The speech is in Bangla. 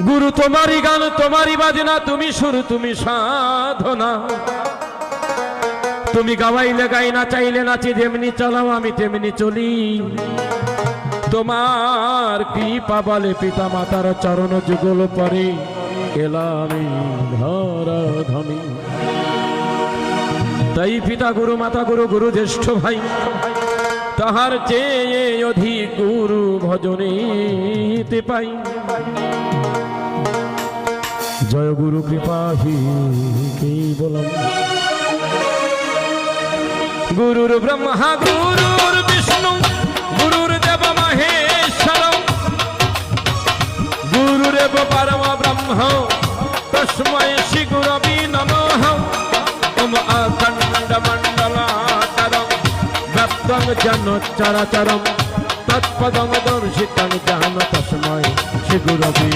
গুরু তোমারই গান তোমারই বাজনা, তুমি সুর তুমি সাধনা। তুমি গাওয়াইলে গাই, না চাইলে নাচি, যেমনি চালাও আমি তেমনি চলি। তোমার কৃপা বলে পিতা মাতার চরণ যুগল পরে এলাম ধরা ধমি। তাই পিতা গুরু মাতা গুরু গুরু জ্যেষ্ঠ ভাই, তাহার চেয়ে অধিক গুরু ভজনেতে পাই। জয় গুরু কৃপা হি কেবলম। গুরুর ব্রহ্মা গুরুর বিষ্ণু গুরুর দেব মহেশ্বর, গুরুরেব পরম ব্রহ্ম তস্मै শ্রী গুরবে নমঃ। ওম অখণ্ড মণ্ডলাকারং ব্যক্তং জন চরাচরং তৎপদং দর্শিতং জ্ঞান তস্मै শ্রী গুরবে